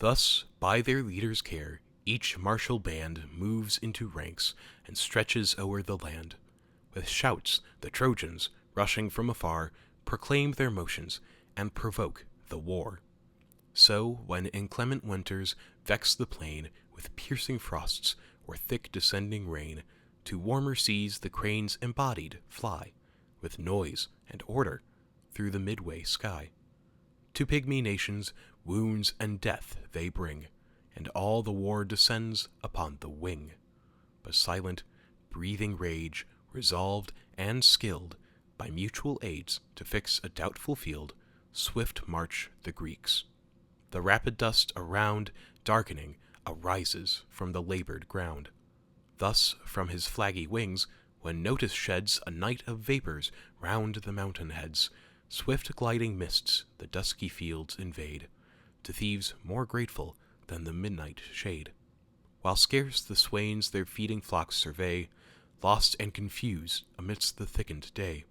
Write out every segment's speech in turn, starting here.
Thus, by their leader's care, each martial band moves into ranks and stretches o'er the land. With shouts, the Trojans, rushing from afar, proclaim their motions and provoke the war. So, when inclement winters vex the plain with piercing frosts or thick descending rain, to warmer seas the cranes embodied fly, with noise and order, through the midway sky. To pygmy nations wounds and death they bring, and all the war descends upon the wing. But silent, breathing rage, resolved and skilled, by mutual aids to fix a doubtful field, swift march the Greeks. The rapid dust around, darkening, arises from the labored ground. Thus, from his flaggy wings, when notice sheds a night of vapors round the mountain heads, swift gliding mists the dusky fields invade, to thieves more grateful than the midnight shade. While scarce the swains their feeding flocks survey, lost and confused amidst the thickened day.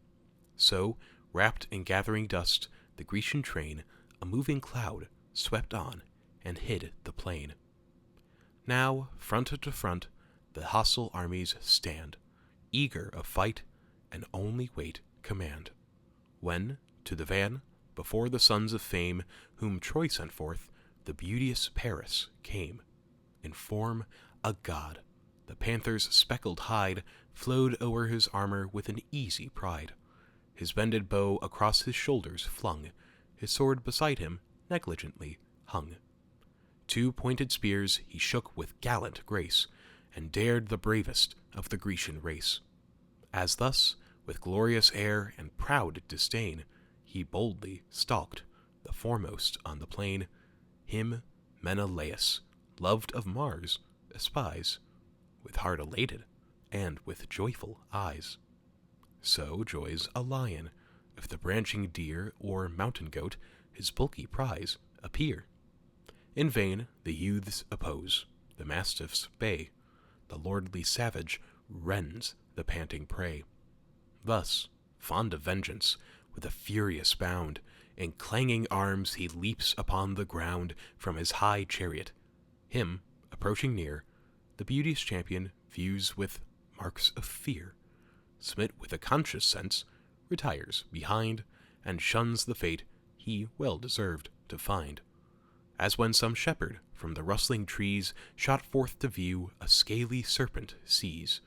So, wrapped in gathering dust, the Grecian train, a moving cloud, swept on and hid the plain. Now, front to front, the hostile armies stand, eager of fight, and only wait command. When, to the van, before the sons of fame, whom Troy sent forth, the beauteous Paris came. In form, a god, the panther's speckled hide flowed o'er his armor with an easy pride. His bended bow across his shoulders flung, his sword beside him negligently hung. 2 pointed spears he shook with gallant grace, and dared the bravest of the Grecian race. As thus, with glorious air and proud disdain, he boldly stalked, the foremost on the plain, him Menelaus, loved of Mars, espies, with heart elated, and with joyful eyes. So joys a lion, if the branching deer or mountain goat, his bulky prize, appear. In vain the youths oppose, the mastiffs bay, the lordly savage rends the panting prey. Thus, fond of vengeance, with a furious bound, in clanging arms he leaps upon the ground from his high chariot. Him, approaching near, the beauty's champion views with marks of fear. Smit with a conscious sense, retires behind, and shuns the fate he well deserved to find. As when some shepherd from the rustling trees shot forth to view a scaly serpent sees.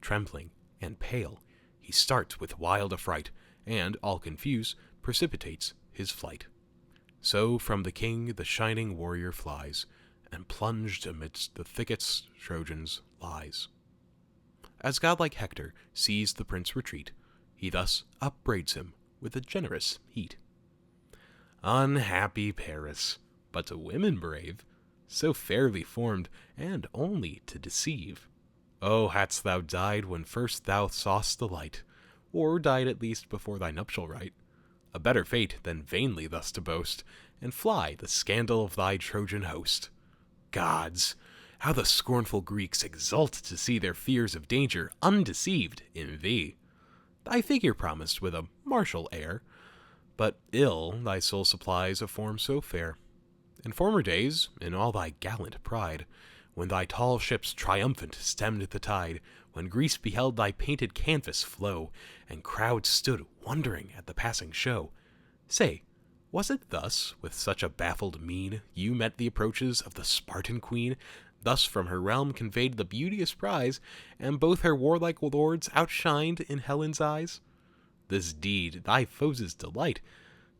Trembling and pale, he starts with wild affright, and, all confused, precipitates his flight. So from the king the shining warrior flies, and plunged amidst the thickets Trojans lies. As godlike Hector sees the prince retreat, he thus upbraids him with a generous heat. Unhappy Paris, but to women brave, so fairly formed, and only to deceive. Oh, hadst thou died when first thou saw'st the light, or died at least before thy nuptial rite, a better fate than vainly thus to boast, and fly the scandal of thy Trojan host. Gods! How the scornful Greeks exult to see their fears of danger undeceived in thee. Thy figure promised with a martial air, but ill thy soul supplies a form so fair. In former days, in all thy gallant pride, when thy tall ships triumphant stemmed the tide, when Greece beheld thy painted canvas flow, and crowds stood wondering at the passing show, say, was it thus, with such a baffled mien, you met the approaches of the Spartan queen, thus from her realm conveyed the beauteous prize, and both her warlike lords outshined in Helen's eyes? This deed thy foes' delight,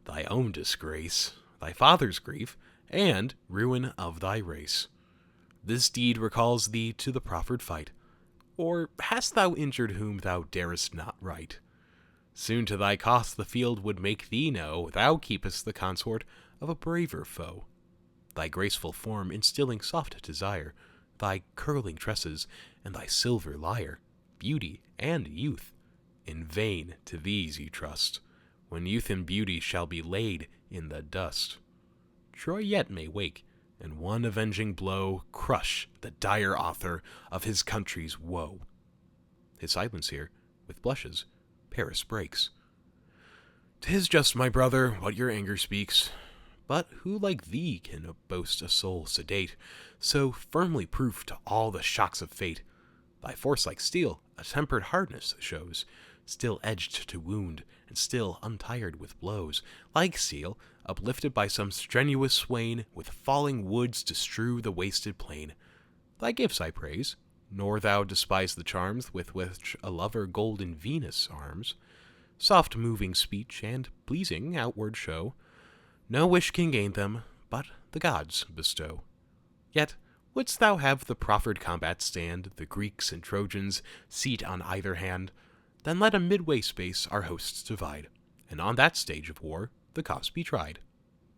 thy own disgrace, thy father's grief, and ruin of thy race. This deed recalls thee to the proffered fight, or hast thou injured whom thou darest not right? Soon to thy cost the field would make thee know thou keepest the consort of a braver foe. Thy graceful form instilling soft desire, thy curling tresses, and thy silver lyre, beauty and youth, in vain to these you trust, when youth and beauty shall be laid in the dust. Troy yet may wake, and one avenging blow crush the dire author of his country's woe. His silence here, with blushes, Paris breaks. 'Tis just, my brother, what your anger speaks, But who like thee can boast a soul sedate, so firmly proof to all the shocks of fate? Thy force like steel, a tempered hardness shows, still edged to wound, and still untired with blows, like steel, uplifted by some strenuous swain, with falling woods to strew the wasted plain. Thy gifts I praise, nor thou despise the charms with which a lover golden Venus arms. Soft moving speech and pleasing outward show, no wish can gain them, but the gods bestow. Yet wouldst thou have the proffered combat stand, the Greeks and Trojans seat on either hand, then let a midway space our hosts divide, and on that stage of war the cause be tried.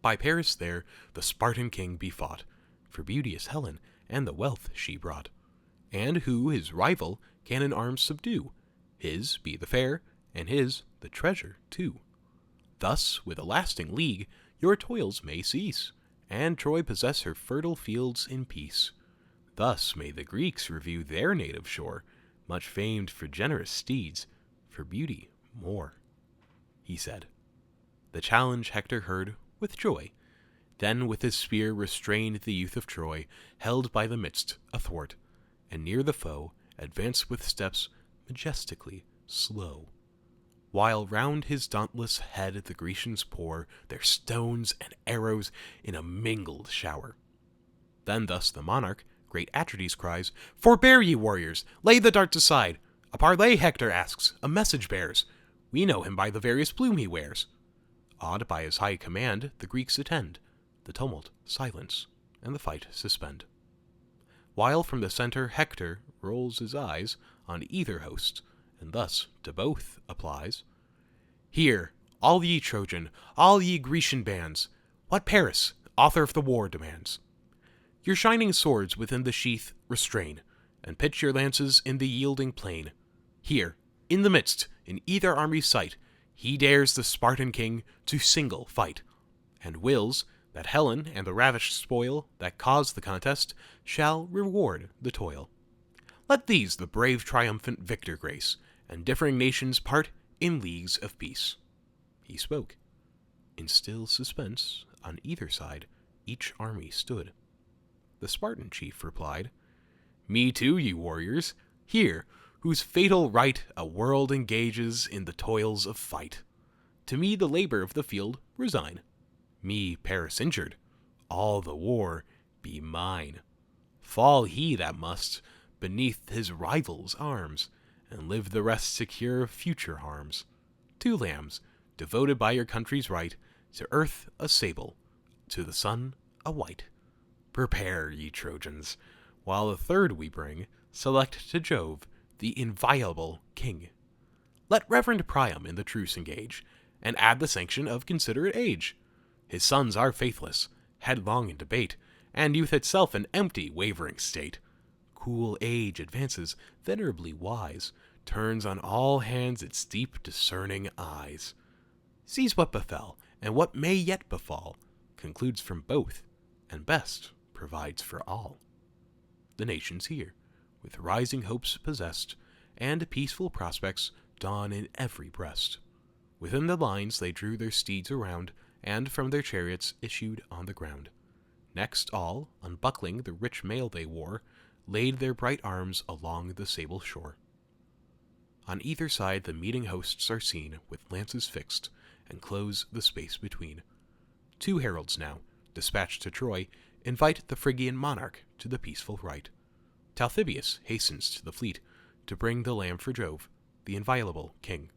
By Paris there the Spartan king be fought, for beauteous Helen and the wealth she brought. And who his rival can in arms subdue, his be the fair, and his the treasure too. Thus with a lasting league your toils may cease, and Troy possess her fertile fields in peace. Thus may the Greeks review their native shore, much famed for generous steeds, for beauty more. He said. The challenge Hector heard with joy, then with his spear restrained the youth of Troy, held by the midst athwart, and near the foe advanced with steps majestically slow, while round his dauntless head the Grecians pour their stones and arrows in a mingled shower. Then thus the monarch, great Atrides, cries, "Forbear, ye warriors, lay the darts aside. A parley Hector asks, a message bears. We know him by the various plume he wears." Awed by his high command, the Greeks attend, the tumult silence, and the fight suspend. While from the center Hector rolls his eyes on either host, and thus to both applies. "Hear, all ye Trojan, all ye Grecian bands, what Paris, author of the war, demands. Your shining swords within the sheath restrain, and pitch your lances in the yielding plain. Here, in the midst, in either army's sight, he dares the Spartan king to single fight, and wills that Helen and the ravished spoil that caused the contest shall reward the toil. Let these the brave triumphant victor grace, and differing nations part in leagues of peace." He spoke. In still suspense, on either side, each army stood. The Spartan chief replied, "Me too, ye warriors, here, whose fatal right a world engages in the toils of fight. To me the labor of the field resign. Me Paris injured, all the war be mine. Fall he that must beneath his rival's arms, and live the rest secure of future harms. 2 lambs, devoted by your country's right, to earth a sable, to the sun a white. Prepare, ye Trojans, while the 3rd we bring, select to Jove, the inviolable king. Let reverend Priam in the truce engage, and add the sanction of considerate age. His sons are faithless, headlong in debate, and youth itself an empty, wavering state. Cool age advances, venerably wise, turns on all hands its deep discerning eyes. Sees what befell, and what may yet befall, concludes from both, and best provides for all. The nations hear, with rising hopes possessed, and peaceful prospects dawn in every breast. Within the lines they drew their steeds around, and from their chariots issued on the ground. Next all, unbuckling the rich mail they wore, laid their bright arms along the sable shore. On either side the meeting hosts are seen, with lances fixed, and close the space between. 2 heralds now, dispatched to Troy, invite the Phrygian monarch to the peaceful rite. Talthybius hastens to the fleet, to bring the lamb for Jove, the inviolable king.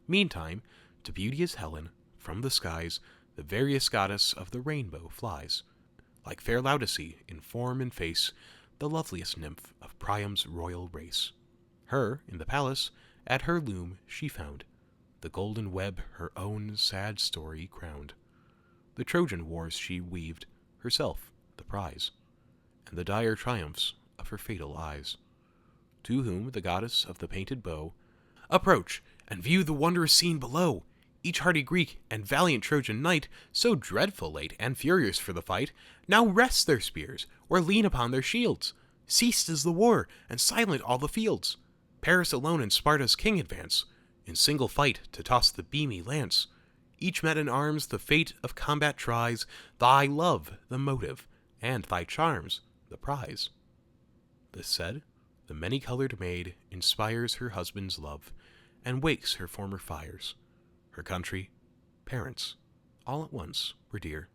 Meantime, to beauteous Helen, from the skies, the various goddess of the rainbow flies. Like fair Laodice, in form and face, the loveliest nymph of Priam's royal race. Her, in the palace, at her loom she found, the golden web her own sad story crowned. The Trojan wars she weaved, herself the prize, and the dire triumphs of her fatal eyes. To whom the goddess of the painted bow, "Approach, and view the wondrous scene below. Each hardy Greek and valiant Trojan knight, so dreadful late and furious for the fight, now rest their spears, or lean upon their shields. Ceased is the war, and silent all the fields. Paris alone and Sparta's king advance, in single fight to toss the beamy lance. Each met in arms the fate of combat tries, thy love the motive, and thy charms the prize. This said, the many-colored maid inspires her husband's love, and wakes her former fires. Her country, parents, all at once were dear,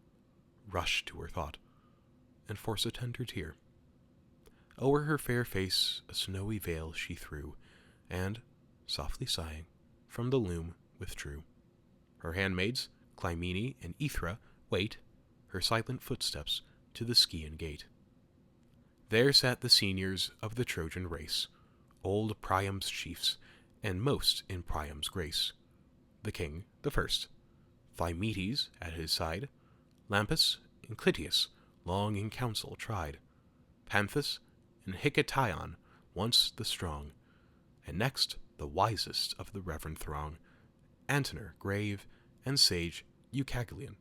rush to her thought, and force a tender tear. O'er her fair face a snowy veil she threw, and, softly sighing, from the loom withdrew. Her handmaids, Clymene and Aethra, wait her silent footsteps to the Scaean gate. There sat the seniors of the Trojan race, old Priam's chiefs, and most in Priam's grace. The king, the first, Thymoetes at his side, Lampus and Clytius, long in council tried, Panthus and Hicetaon, once the strong, and next the wisest of the reverend throng, Antenor, grave, and sage Eucagilian,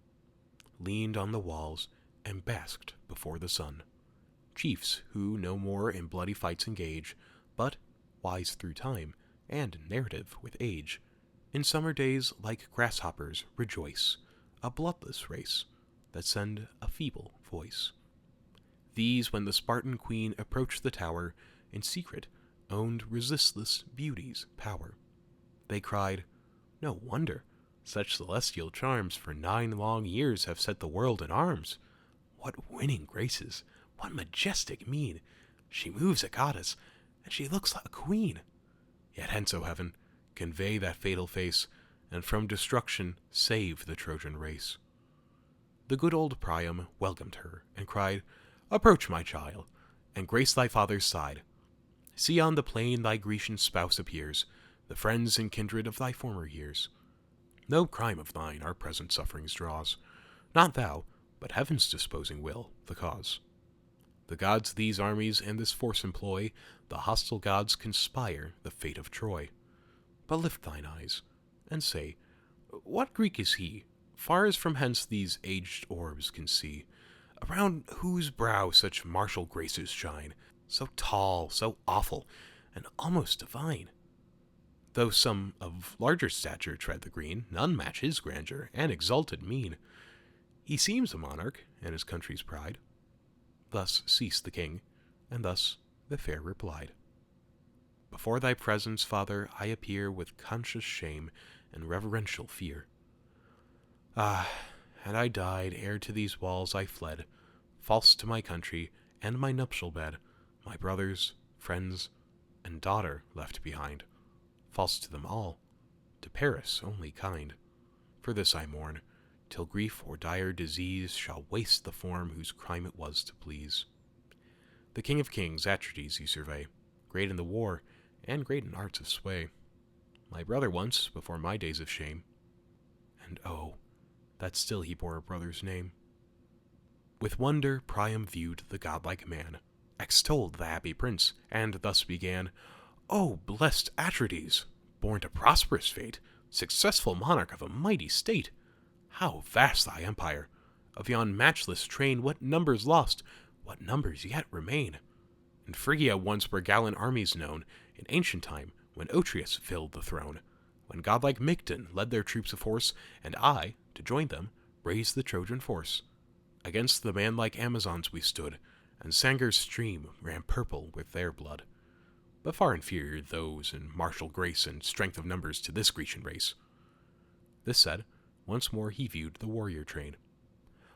leaned on the walls and basked before the sun. Chiefs who no more in bloody fights engage, but, wise through time, and narrative with age, in summer days like grasshoppers rejoice, a bloodless race, that send a feeble voice. These, when the Spartan queen approached the tower, in secret owned resistless beauty's power. They cried, "No wonder, such celestial charms for 9 long years have set the world in arms. What winning graces, what majestic mien! She moves a goddess, and she looks a queen. Yet hence, O heaven, convey that fatal face, and from destruction save the Trojan race." The good old Priam welcomed her, and cried, "Approach, my child, and grace thy father's side. See on the plain thy Grecian spouse appears, the friends and kindred of thy former years. No crime of thine our present sufferings draws, not thou, but heaven's disposing will, the cause. The gods these armies and this force employ, the hostile gods conspire the fate of Troy. But lift thine eyes, and say, what Greek is he, far as from hence these aged orbs can see, around whose brow such martial graces shine, so tall, so awful, and almost divine? Though some of larger stature tread the green, none match his grandeur and exalted mien. He seems a monarch, and his country's pride." Thus ceased the king, and thus the fair replied, "Before thy presence, father, I appear with conscious shame and reverential fear. Ah, had I died ere to these walls I fled, false to my country and my nuptial bed, my brothers, friends, and daughter left behind, false to them all, to Paris only kind. For this I mourn, till grief or dire disease shall waste the form whose crime it was to please. The king of kings, Atrides, you survey, great in the war, and great in arts of sway. My brother once, before my days of shame, and oh, that still he bore a brother's name." With wonder Priam viewed the godlike man, extolled the happy prince, and thus began, "O blessed Atrides, born to prosperous fate, successful monarch of a mighty state! How vast thy empire! Of yon matchless train, what numbers lost, what numbers yet remain! In Phrygia once were gallant armies known, in ancient time, when Otreus filled the throne, when godlike Micton led their troops of horse, and I, to join them, raised the Trojan force. Against the manlike Amazons we stood, and Sangar's stream ran purple with their blood. But far inferior those in martial grace and strength of numbers to this Grecian race." This said, once more he viewed the warrior train.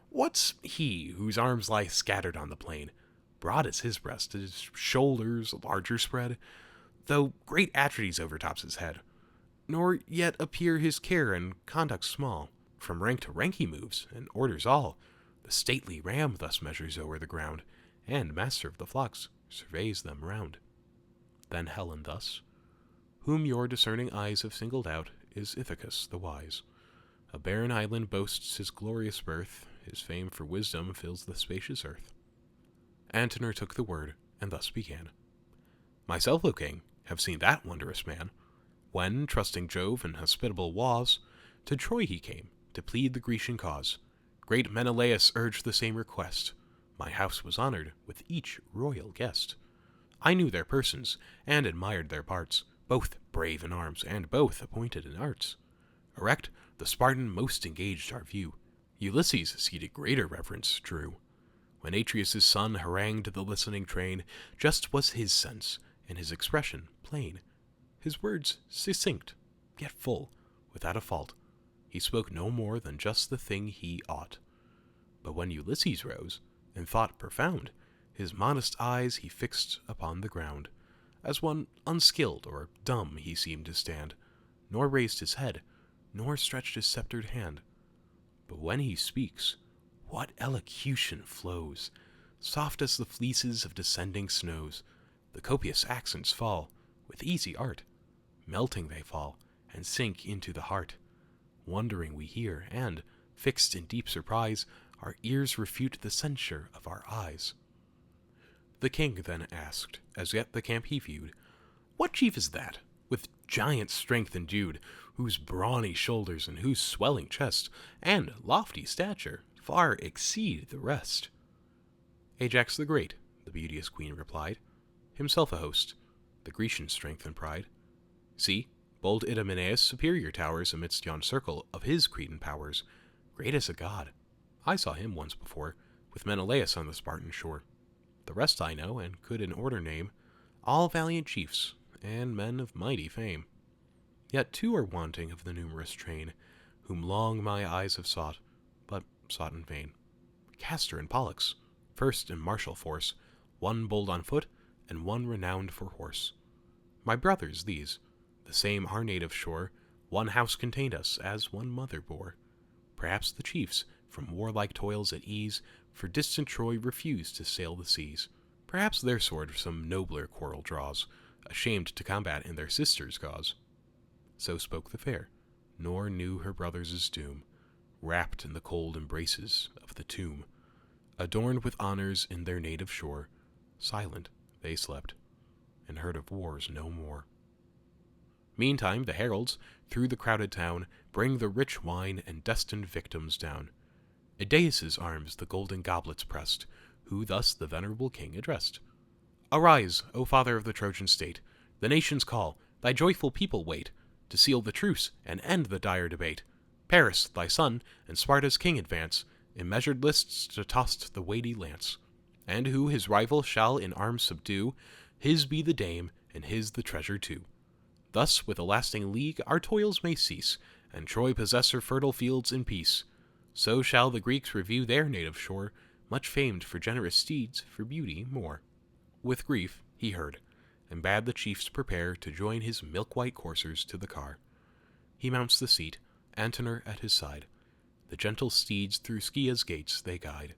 "What's he whose arms lie scattered on the plain? Broad is his breast, his shoulders larger spread, though great Atrides overtops his head. Nor yet appear his care and conduct small. From rank to rank he moves, and orders all. The stately ram thus measures o'er the ground, and, master of the flocks, surveys them round." Then Helen thus, "Whom your discerning eyes have singled out is Ithacus the wise. A barren island boasts his glorious birth, his fame for wisdom fills the spacious earth." Antenor took the word, and thus began, "Myself, O king, have seen that wondrous man, when, trusting Jove and hospitable laws, to Troy he came, to plead the Grecian cause. Great Menelaus urged the same request. My house was honored with each royal guest. I knew their persons, and admired their parts, both brave in arms, and both appointed in arts. Erect, The Spartan most engaged our view. Ulysses seated greater reverence drew. When Atreus' son harangued the listening train, just was his sense, and his expression plain. His words succinct, yet full, without a fault. He spoke no more than just the thing he ought. But when Ulysses rose, in thought profound, his modest eyes he fixed upon the ground. As one unskilled or dumb he seemed to stand, nor raised his head, nor stretched his sceptred hand. But when he speaks, what elocution flows! Soft as the fleeces of descending snows, the copious accents fall, with easy art. Melting they fall, and sink into the heart. Wondering we hear, and, fixed in deep surprise, our ears refute the censure of our eyes. The king then asked, as yet the camp he viewed, "What chief is that, with giant strength endued, whose brawny shoulders and whose swelling chest and lofty stature far exceed the rest?" "Ajax the Great," the beauteous queen replied, "himself a host, the Grecian strength and pride. See, bold Idomeneus' superior towers amidst yon circle of his Cretan powers, great as a god. I saw him once before, with Menelaus on the Spartan shore. The rest I know, and could in order name, all valiant chiefs, and men of mighty fame. Yet two are wanting of the numerous train, whom long my eyes have sought, but sought in vain. Castor and Pollux, first in martial force, one bold on foot, and one renowned for horse. My brothers these, the same our native shore, one house contained us, as one mother bore. Perhaps the chiefs, from warlike toils at ease, for distant Troy refuse to sail the seas. Perhaps their sword some nobler quarrel draws, ashamed to combat in their sister's cause." So spoke the fair, nor knew her brothers' doom, wrapped in the cold embraces of the tomb. Adorned with honors in their native shore, silent they slept, and heard of wars no more. Meantime the heralds, through the crowded town, bring the rich wine and destined victims down. Idaeus' arms the golden goblets pressed, who thus the venerable king addressed. "Arise, O father of the Trojan state, the nations call, thy joyful people wait, to seal the truce and end the dire debate. Paris, thy son, and Sparta's king advance, in measured lists to toss the weighty lance. And who his rival shall in arms subdue, his be the dame, and his the treasure too. Thus with a lasting league our toils may cease, and Troy possess her fertile fields in peace. So shall the Greeks review their native shore, much famed for generous steeds, for beauty more." With grief he heard, and bade the chiefs prepare to join his milk-white coursers to the car. He mounts the seat, Antenor at his side. The gentle steeds through Scia's gates they guide.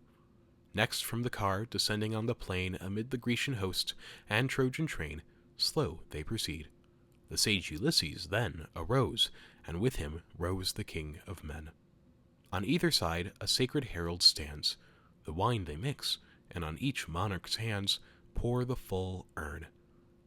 Next from the car, descending on the plain amid the Grecian host and Trojan train, slow they proceed. The sage Ulysses then arose, and with him rose the king of men. On either side a sacred herald stands. The wine they mix, and on each monarch's hands pour the full urn.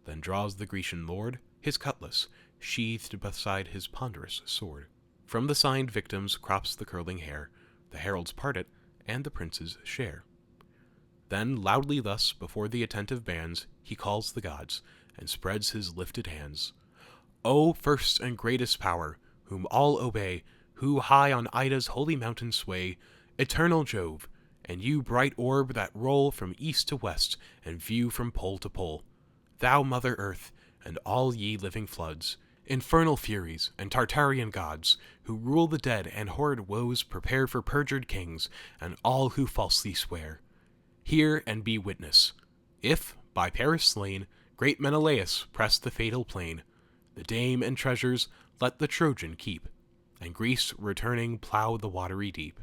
Then draws the Grecian lord his cutlass, sheathed beside his ponderous sword. From the signed victims crops the curling hair, the heralds part it, and the princes share. Then loudly thus before the attentive bands he calls the gods, and spreads his lifted hands. "O first and greatest power, whom all obey, who high on Ida's holy mountain sway, eternal Jove, and you bright orb that roll from east to west and view from pole to pole, thou Mother Earth, and all ye living floods, infernal furies and Tartarian gods, who rule the dead and horrid woes prepare for perjured kings and all who falsely swear. Hear and be witness. If, by Paris slain, great Menelaus press the fatal plain, the dame and treasures let the Trojan keep, and Greece returning plough the watery deep.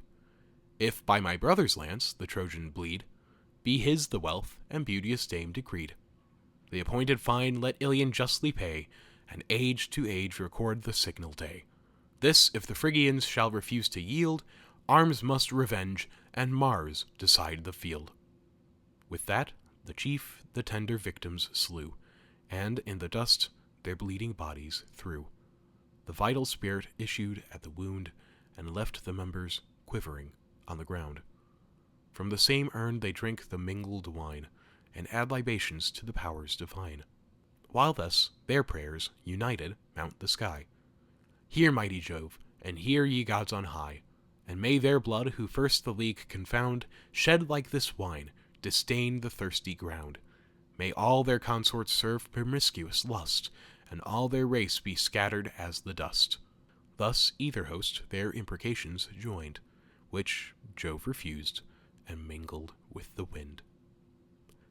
If by my brother's lance the Trojan bleed, be his the wealth and beauteous dame decreed. The appointed fine let Iliad justly pay, and age to age record the signal day. This if the Phrygians shall refuse to yield, arms must revenge, and Mars decide the field." With that the chief the tender victims slew, and in the dust their bleeding bodies threw. The vital spirit issued at the wound, and left the members quivering on the ground. From the same urn they drink the mingled wine, and add libations to the powers divine. While thus their prayers, united, mount the sky. "Hear, mighty Jove, and hear ye gods on high, and may their blood, who first the league confound, shed like this wine, disdain the thirsty ground. May all their consorts serve promiscuous lust, and all their race be scattered as the dust. Thus either host their imprecations joined, which Jove refused, and mingled with the wind.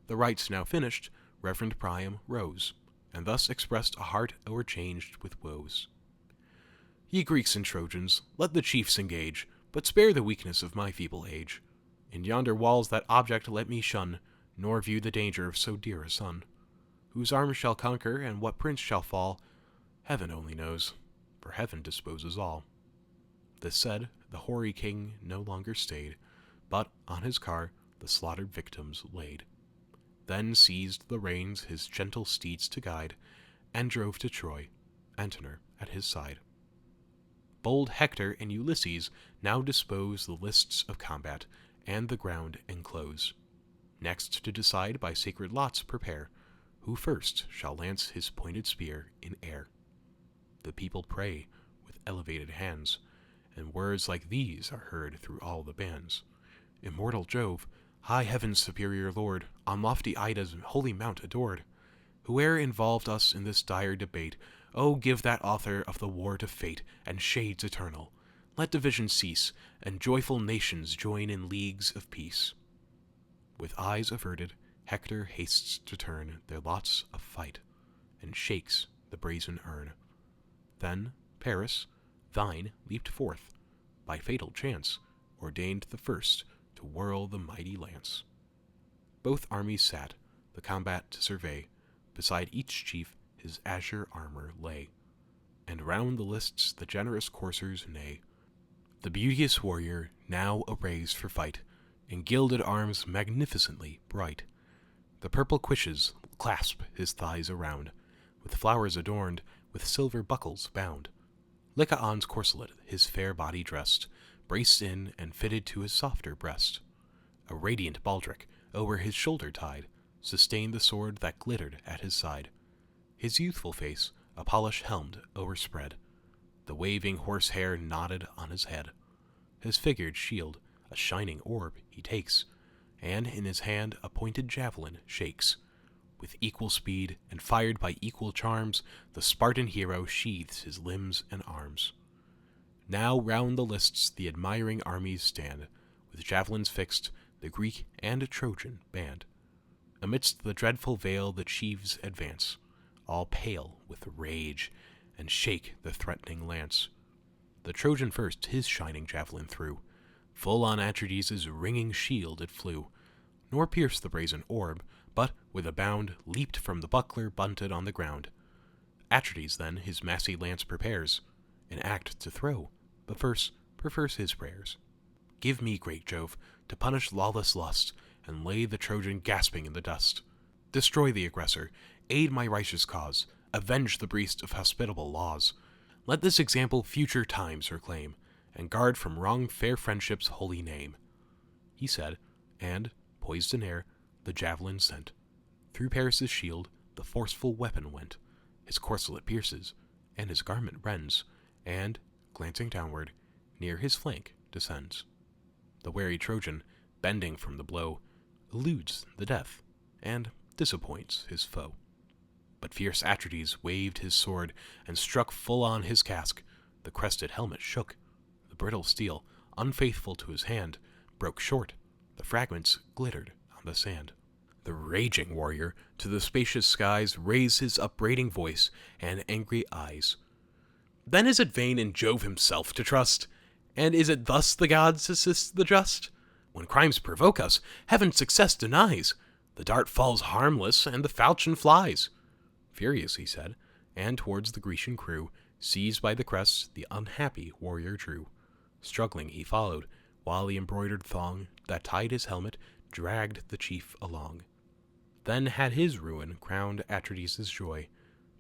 The rites now finished, Reverend Priam rose, and thus expressed a heart o'erchanged with woes. Ye Greeks and Trojans, let the chiefs engage, but spare the weakness of my feeble age. In yonder walls that object let me shun, nor view the danger of so dear a son. Whose arms shall conquer, and what prince shall fall, heaven only knows, for heaven disposes all. This said, the hoary king no longer stayed, but on his car the slaughtered victims laid. Then seized the reins his gentle steeds to guide, and drove to Troy, Antenor at his side. Bold Hector and Ulysses now dispose the lists of combat, and the ground enclose. Next to decide by sacred lots prepare, who first shall lance his pointed spear in air. The people pray with elevated hands, and words like these are heard through all the bands. Immortal Jove, high heaven's superior lord, on lofty Ida's holy mount adored, whoe'er involved us in this dire debate, O give that author of the war to fate and shades eternal. Let division cease, and joyful nations join in leagues of peace. With eyes averted, Hector hastes to turn their lots of fight, and shakes the brazen urn. Then Paris, thine, leaped forth, by fatal chance, ordained the first to whirl the mighty lance. Both armies sat, the combat to survey, beside each chief his azure armor lay, and round the lists the generous coursers neigh. The beauteous warrior now arrays for fight, in gilded arms magnificently bright. The purple cuishes clasp his thighs around, with flowers adorned, with silver buckles bound. Lycaon's corselet his fair body dressed, braced in and fitted to his softer breast. A radiant baldric o'er his shoulder tied sustained the sword that glittered at his side. His youthful face a polished helm o'erspread, the waving horsehair nodded on his head. His figured shield a shining orb he takes, and in his hand a pointed javelin shakes. With equal speed and fired by equal charms, the Spartan hero sheathes his limbs and arms. Now round the lists the admiring armies stand, with javelins fixed, the Greek and Trojan band. Amidst the dreadful veil the chiefs advance, all pale with rage, and shake the threatening lance. The Trojan first his shining javelin threw, full on Atrides' ringing shield it flew, nor pierced the brazen orb, but with a bound leaped from the buckler bunted on the ground. Atrides then his massy lance prepares, in act to throw, but first prefers his prayers. Give me, great Jove, to punish lawless lust, and lay the Trojan gasping in the dust. Destroy the aggressor, aid my righteous cause, avenge the breach of hospitable laws. Let this example future times reclaim, and guard from wrong fair friendship's holy name. He said, and, poised in air, the javelin sent. Through Paris' shield the forceful weapon went. His corselet pierces, and his garment rends, and, glancing downward, near his flank descends. The wary Trojan, bending from the blow, eludes the death, and disappoints his foe. But fierce Atrides waved his sword, and struck full on his casque. The crested helmet shook. The brittle steel, unfaithful to his hand, broke short. The fragments glittered on the sand. The raging warrior to the spacious skies raised his upbraiding voice and angry eyes. Then is it vain in Jove himself to trust? And is it thus the gods assist the just? When crimes provoke us, heaven success denies. The dart falls harmless, and the falchion flies. Furious he said, and towards the Grecian crew, seized by the crests, the unhappy warrior drew. Struggling he followed, while the embroidered thong that tied his helmet dragged the chief along. Then had his ruin crowned Atrides' joy,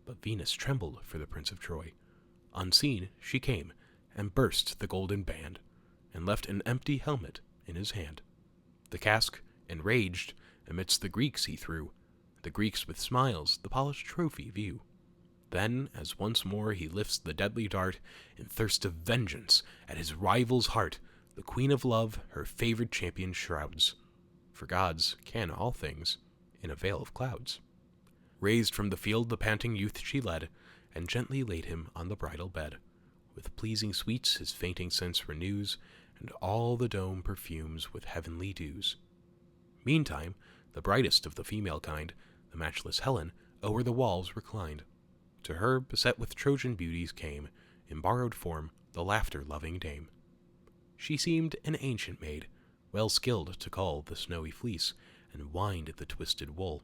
but Venus trembled for the Prince of Troy. Unseen she came, and burst the golden band, and left an empty helmet in his hand. The casque, enraged, amidst the Greeks he threw. The Greeks with smiles the polished trophy view. Then, as once more he lifts the deadly dart, in thirst of vengeance at his rival's heart, the Queen of Love her favored champion shrouds. For gods can all things in a veil of clouds. Raised from the field the panting youth she led, and gently laid him on the bridal bed. With pleasing sweets his fainting sense renews, and all the dome perfumes with heavenly dews. Meantime, the brightest of the female kind, the matchless Helen, o'er the walls reclined. To her, beset with Trojan beauties, came, in borrowed form, the laughter-loving dame. She seemed an ancient maid, well skilled to cull the snowy fleece, and wind the twisted wool.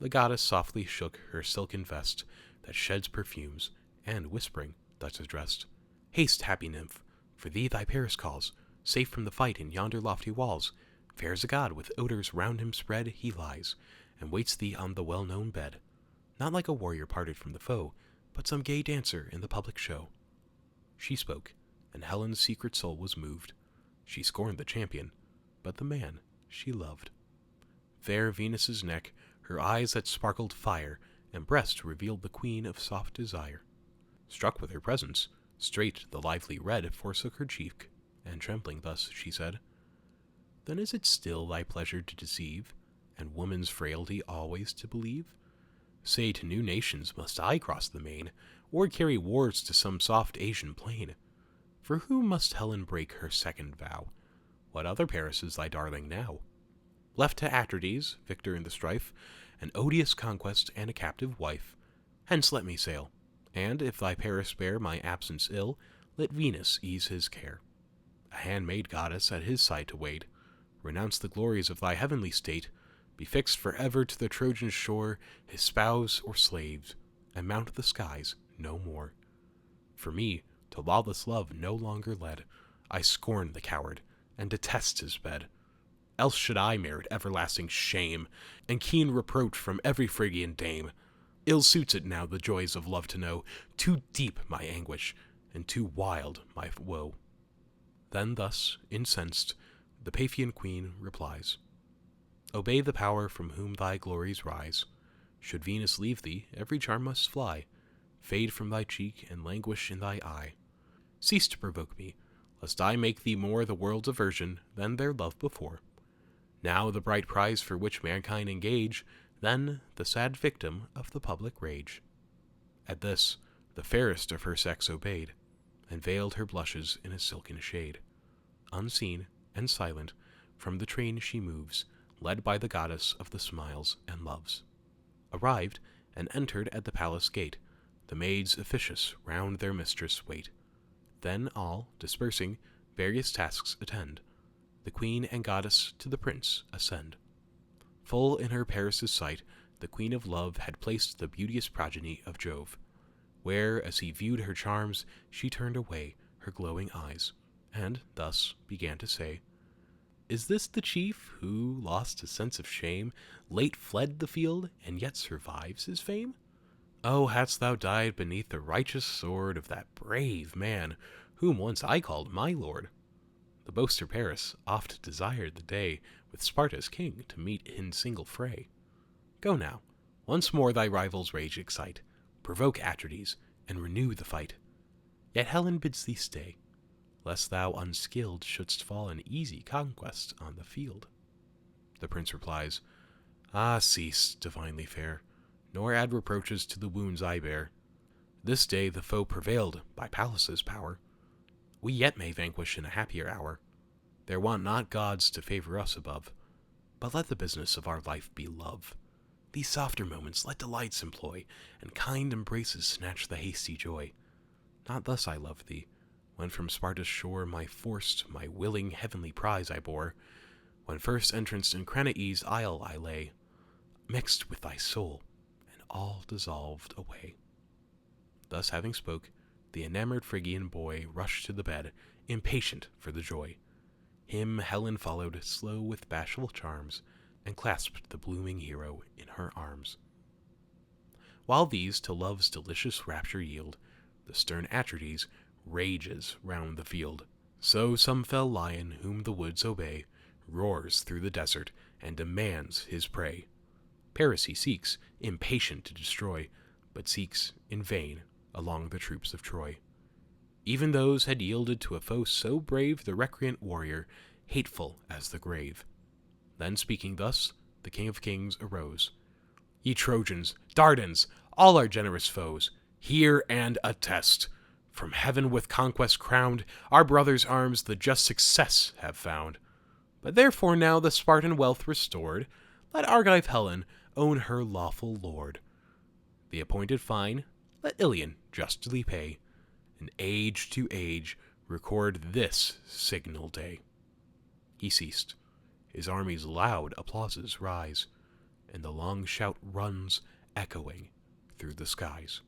The goddess softly shook her silken vest, that sheds perfumes, and whispering, thus addressed, "Haste, happy nymph, for thee thy Paris calls. Safe from the fight in yonder lofty walls, fair as a god with odors round him spread, he lies, and waits thee on the well-known bed. Not like a warrior parted from the foe, but some gay dancer in the public show." She spoke, and Helen's secret soul was moved. She scorned the champion, but the man she loved. Fair Venus's neck, her eyes that sparkled fire, and breast revealed the queen of soft desire. Struck with her presence, straight the lively red forsook her cheek, and trembling thus she said, "Then is it still thy pleasure to deceive, and woman's frailty always to believe? Say, to new nations must I cross the main, or carry wars to some soft Asian plain? For who must Helen break her second vow? What other Paris is thy darling now? Left to Atrides, victor in the strife, an odious conquest and a captive wife. Hence let me sail, and if thy Paris bear my absence ill, let Venus ease his care. A handmaid goddess at his side to wait, renounce the glories of thy heavenly state, be fixed forever to the Trojan shore, his spouse or slaves, and mount the skies no more. For me, to lawless love no longer led, I scorn the coward, and detest his bed. Else should I merit everlasting shame, and keen reproach from every Phrygian dame. Ill suits it now the joys of love to know, too deep my anguish, and too wild my woe." Then thus, incensed, the Paphian queen replies, "Obey the power from whom thy glories rise. Should Venus leave thee, every charm must fly, fade from thy cheek, and languish in thy eye. Cease to provoke me, lest I make thee more the world's aversion than their love before. Now the bright prize for which mankind engage, then the sad victim of the public rage." At this, the fairest of her sex obeyed, and veiled her blushes in a silken shade. Unseen and silent, from the train she moves, led by the goddess of the smiles and loves. Arrived, and entered at the palace gate, the maids officious round their mistress wait. Then all, dispersing, various tasks attend. The queen and goddess to the prince ascend. Full in her Paris' sight, the Queen of Love had placed the beauteous progeny of Jove, where, as he viewed her charms, she turned away her glowing eyes, and thus began to say, "Is this the chief who, lost his sense of shame, late fled the field, and yet survives his fame? Oh, hadst thou died beneath the righteous sword of that brave man, whom once I called my lord! The boaster Paris oft desired the day with Sparta's king to meet in single fray. Go now, once more thy rival's rage excite, provoke Atrides, and renew the fight. Yet Helen bids thee stay, lest thou unskilled shouldst fall an easy conquest on the field." The prince replies, "Ah, cease, divinely fair, nor add reproaches to the wounds I bear. This day the foe prevailed by Pallas's power. We yet may vanquish in a happier hour. There want not gods to favor us above, but let the business of our life be love. These softer moments let delights employ, and kind embraces snatch the hasty joy. Not thus I loved thee, when from Sparta's shore my forced, my willing heavenly prize I bore, when first entrance in Cranae's isle I lay, mixed with thy soul, and all dissolved away." Thus having spoke, the enamored Phrygian boy rushed to the bed, impatient for the joy. Him Helen followed, slow with bashful charms, and clasped the blooming hero in her arms. While these to love's delicious rapture yield, the stern Atrides rages round the field. So some fell lion whom the woods obey roars through the desert and demands his prey. Paris he seeks, impatient to destroy, but seeks in vain along the troops of Troy. Even those had yielded to a foe so brave the recreant warrior, hateful as the grave. Then speaking thus, the King of Kings arose. Ye Trojans, Dardans, all our generous foes, hear and attest. From heaven with conquest crowned, our brothers' arms the just success have found. But therefore now the Spartan wealth restored, let Argive Helen own her lawful lord. The appointed fine let Ilion justly pay, and age to age record this signal day. He ceased. His army's loud applauses rise, and the long shout runs echoing through the skies.